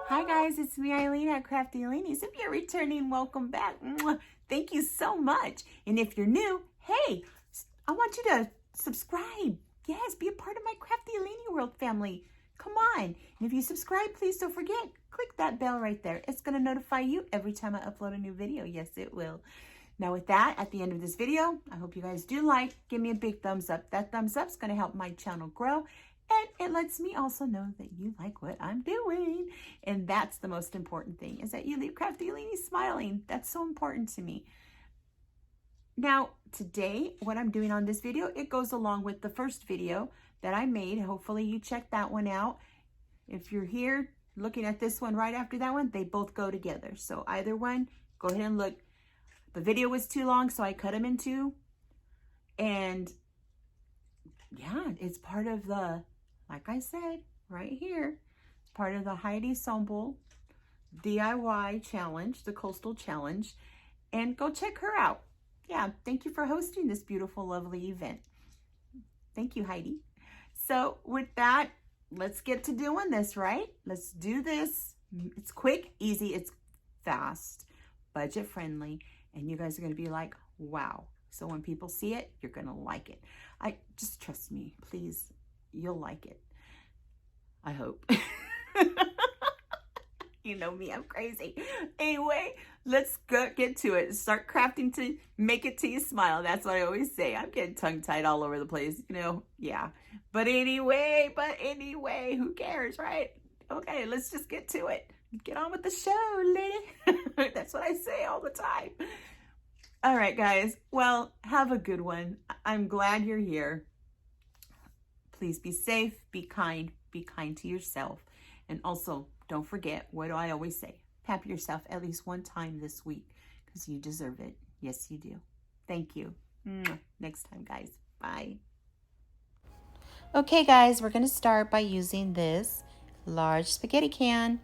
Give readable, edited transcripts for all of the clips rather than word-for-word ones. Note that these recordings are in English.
Hi guys, it's me Eileen at KraftyLeeny. If you're returning, welcome back. Thank you so much. And if you're new, hey, I want you to subscribe. Yes, be a part of my KraftyLeeny World family. Come on. And if you subscribe, please don't forget, click that bell right there. It's going to notify you every time I upload a new video. Yes, it will. Now with that, at the end of this video, I hope you guys do give me a big thumbs up. That thumbs up is going to help my channel grow. And it lets me also know that you like what I'm doing. And that's the most important thing, is that you leave KraftyLeeny smiling. That's so important to me. Now, today, what I'm doing on this video, it goes along with the first video that I made. Hopefully you checked that one out. If you're here looking at this one right after that one, they both go together. So either one, go ahead and look. The video was too long, so I cut them in two. And yeah, it's part of the, like I said, right here, it's part of the Heidi Sonboul DIY challenge, the Coastal Challenge, and go check her out. Yeah, thank you for hosting this beautiful, lovely event. Thank you, Heidi. So with that, let's get to doing this, right? Let's do this. It's quick, easy, it's fast, budget friendly, and you guys are gonna be like, wow. So when people see it, you're gonna like it. Just trust me, please. You'll like it. I hope. You know me, I'm crazy. Anyway, let's get to it. Start crafting to make it till you smile. That's what I always say. I'm getting tongue-tied all over the place, you know? Yeah. But anyway, who cares, right? Okay, let's just get to it. Get on with the show, lady. That's what I say all the time. All right, guys. Well, have a good one. I'm glad you're here. Please be safe, be kind to yourself. And also, don't forget, what do I always say? Pamper yourself at least one time this week, because you deserve it. Yes, you do. Thank you. Next time, guys. Bye. Okay, guys, we're going to start by using this large spaghetti can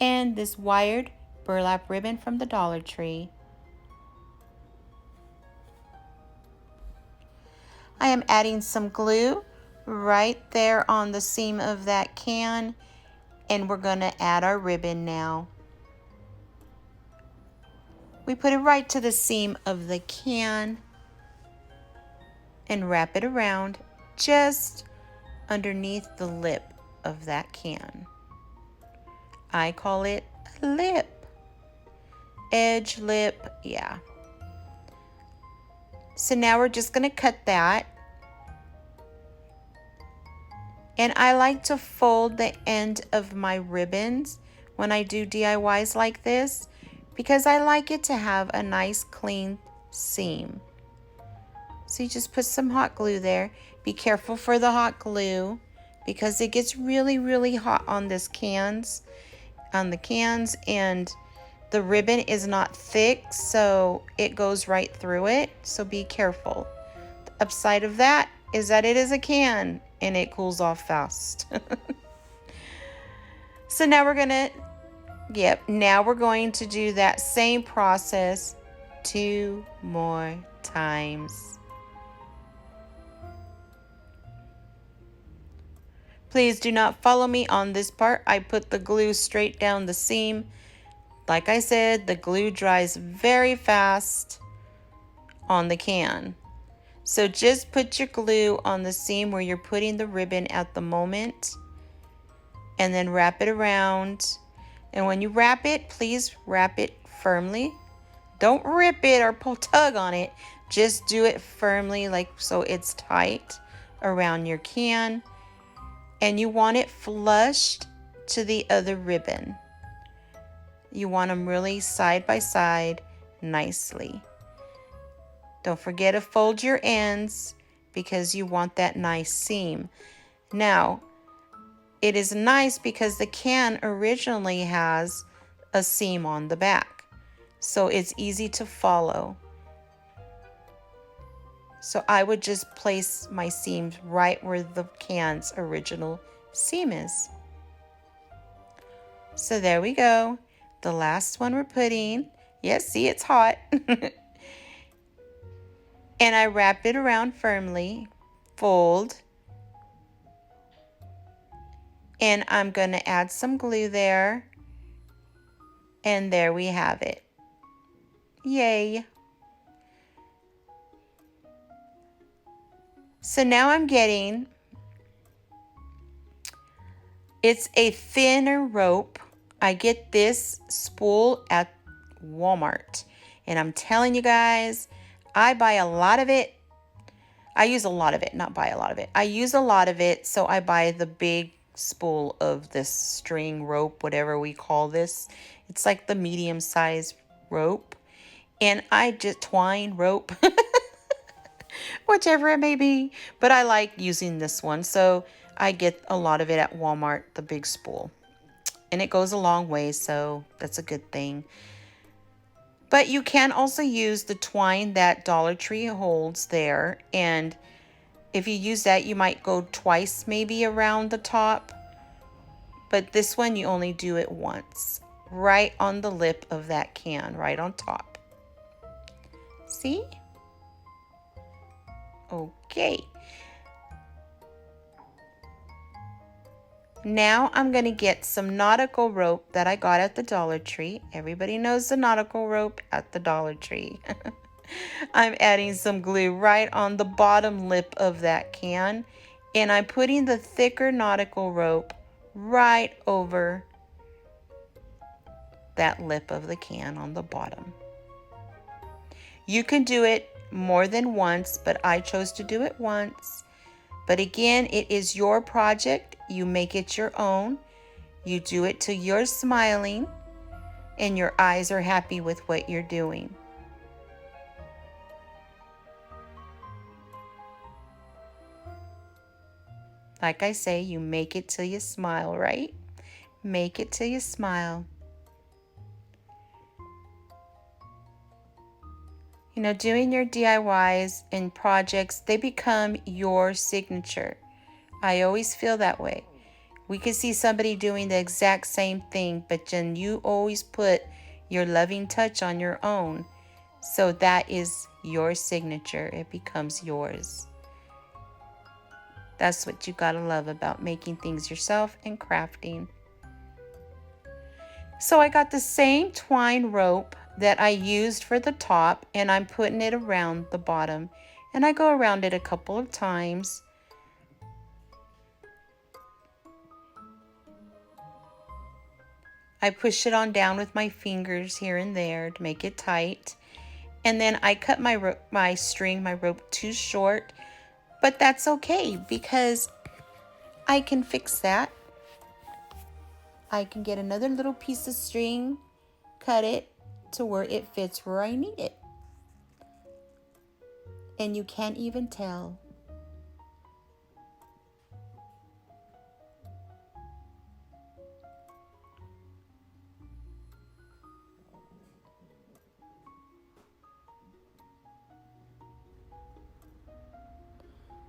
and this wired burlap ribbon from the Dollar Tree. I am adding some glue right there on the seam of that can, and we're going to add our ribbon now. We put it right to the seam of the can and wrap it around just underneath the lip of that can. I call it a lip. Edge, lip, yeah. So now we're just going to cut that. And I like to fold the end of my ribbons when I do DIYs like this, because I like it to have a nice clean seam. So you just put some hot glue there. Be careful for the hot glue, because it gets really, really hot on the cans, and the ribbon is not thick, so it goes right through it. So be careful. The upside of that is that it is a can and it cools off fast. So now we're gonna do that same process 2 more times. Please do not follow me on this part. I put the glue straight down the seam. Like I said, the glue dries very fast on the can. So just put your glue on the seam where you're putting the ribbon at the moment, and then wrap it around. And when you wrap it, please wrap it firmly. Don't rip it or tug on it. Just do it firmly, like so it's tight around your can. And you want it flushed to the other ribbon. You want them really side by side nicely. Don't forget to fold your ends, because you want that nice seam. Now, it is nice because the can originally has a seam on the back, so it's easy to follow. So I would just place my seams right where the can's original seam is. So there we go. The last one we're putting. Yes, see, it's hot. And I wrap it around firmly, fold, and I'm going to add some glue there And there we have it. Yay. So now I'm getting, it's a thinner rope. I get this spool at Walmart. And I'm telling you guys, I buy a lot of it. I use a lot of it, not buy a lot of it. I use a lot of it, so I buy the big spool of this string rope, whatever we call this. It's like the medium size rope. And I just twine rope, whichever it may be. But I like using this one, so I get a lot of it at Walmart, the big spool. And it goes a long way, so that's a good thing. But you can also use the twine that Dollar Tree holds there. And if you use that, you might go twice maybe around the top. But this one, you only do it once. Right on the lip of that can, right on top. See? Okay. Now I'm going to get some nautical rope that I got at the Dollar Tree. Everybody knows the nautical rope at the Dollar Tree. I'm adding some glue right on the bottom lip of that can. And I'm putting the thicker nautical rope right over that lip of the can on the bottom. You can do it more than once, but I chose to do it once. But again, it is your project. You make it your own. You do it till you're smiling and your eyes are happy with what you're doing. Like I say, you make it till you smile, right? Make it till you smile. You know, doing your DIYs and projects, they become your signature. I always feel that way. We could see somebody doing the exact same thing, but then you always put your loving touch on your own. So that is your signature. It becomes yours. That's what you gotta love about making things yourself and crafting. So I got the same twine rope that I used for the top, and I'm putting it around the bottom. And I go around it a couple of times. I push it on down with my fingers here and there to make it tight. And then I cut my rope too short, but that's okay because I can fix that. I can get another little piece of string, cut it to where it fits where I need it. And you can't even tell.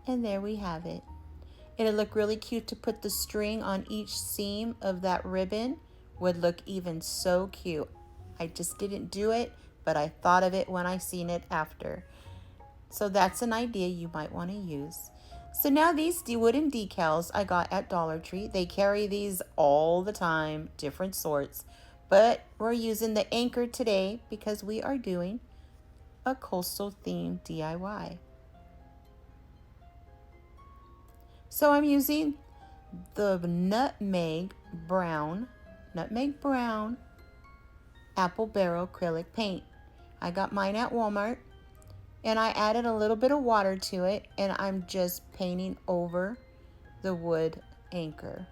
And there we have it. It'll look really cute to put the string on each seam of that ribbon. Would look even so cute. I just didn't do it, but I thought of it when I seen it after. So that's an idea you might want to use. So now these wooden decals I got at Dollar Tree. They carry these all the time, different sorts. But we're using the anchor today because we are doing a coastal themed DIY. So I'm using the nutmeg brown apple barrel acrylic paint. I got mine at Walmart, and I added a little bit of water to it, and I'm just painting over the wood anchor.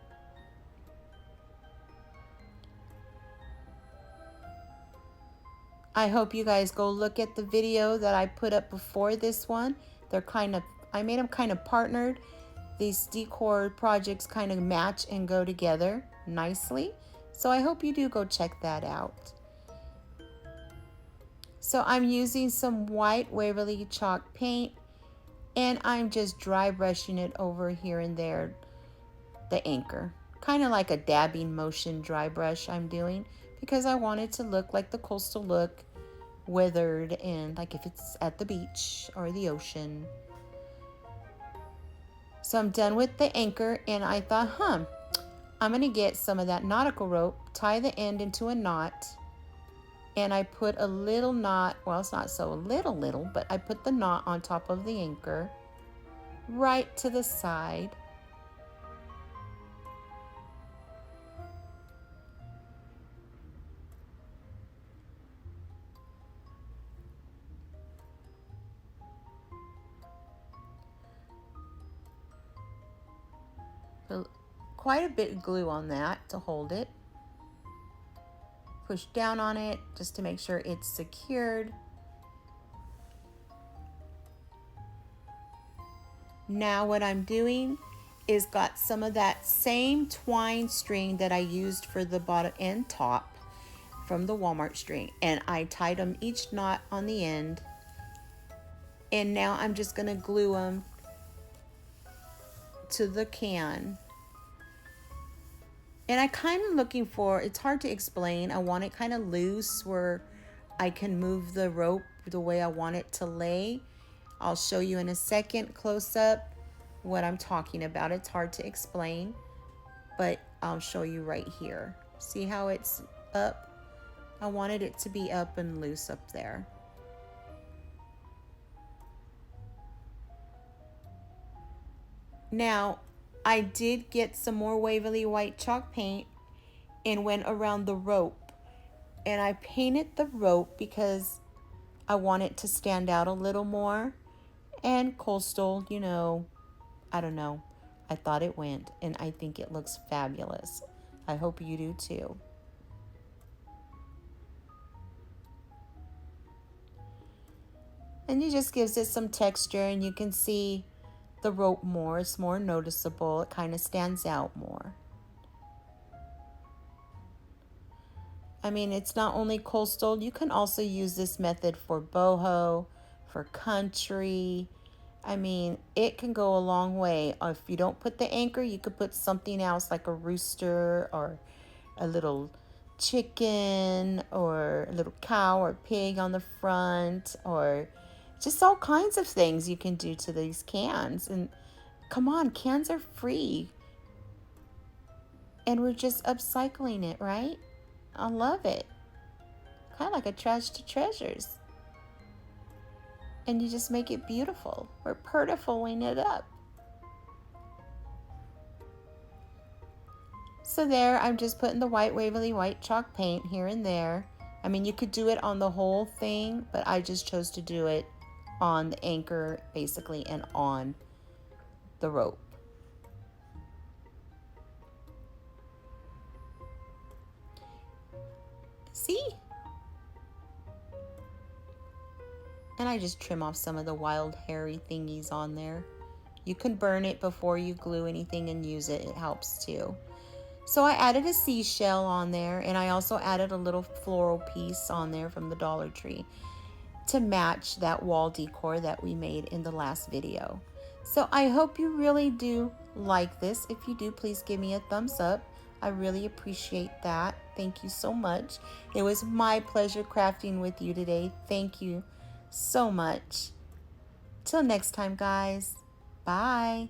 I hope you guys go look at the video that I put up before this one. I made them kind of partnered. These decor projects kind of match and go together nicely. So I hope you do go check that out. So I'm using some white Waverly chalk paint, and I'm just dry brushing it over here and there, the anchor. Kind of like a dabbing motion dry brush I'm doing because I want it to look like the coastal look, weathered, and like if it's at the beach or the ocean. So I'm done with the anchor, and I thought, I'm going to get some of that nautical rope, tie the end into a knot, and I put a little knot, well, it's not so little, but I put the knot on top of the anchor right to the side. Put quite a bit of glue on that to hold it. Push down on it just to make sure it's secured. Now what I'm doing is got some of that same twine string that I used for the bottom and top from the Walmart string, and I tied them each knot on the end, and now I'm just going to glue them to the can. And I kind of looking for, it's hard to explain, I want it kind of loose where I can move the rope the way I want it to lay. I'll show you in a second close up what I'm talking about. It's hard to explain, but I'll show you right here. See how it's up? I wanted it to be up and loose up there. Now, I did get some more Waverly white chalk paint and went around the rope. And I painted the rope because I want it to stand out a little more. And coastal, you know, I don't know. I thought it went, and I think it looks fabulous. I hope you do too. And it just gives it some texture, and you can see the rope more. It's more noticeable. It kind of stands out more. I mean, it's not only coastal. You can also use this method for boho, for country. I mean, it can go a long way. If you don't put the anchor, you could put something else like a rooster or a little chicken or a little cow or pig on the front, or just all kinds of things you can do to these cans. And come on, cans are free. And we're just upcycling it, right? I love it. Kind of like a trash to treasures. And you just make it beautiful. We're purtifuling it up. So there, I'm just putting the white Waverly white chalk paint here and there. I mean, you could do it on the whole thing, but I just chose to do it on the anchor, basically, and on the rope. See? And I just trim off some of the wild hairy thingies on there. You can burn it before you glue anything and use it. It helps too. So I added a seashell on there, and I also added a little floral piece on there from the Dollar Tree to match that wall decor that we made in the last video. So I hope you really do like this. If you do, please give me a thumbs up. I really appreciate that. Thank you so much. It was my pleasure crafting with you today. Thank you so much. Till next time, guys. Bye.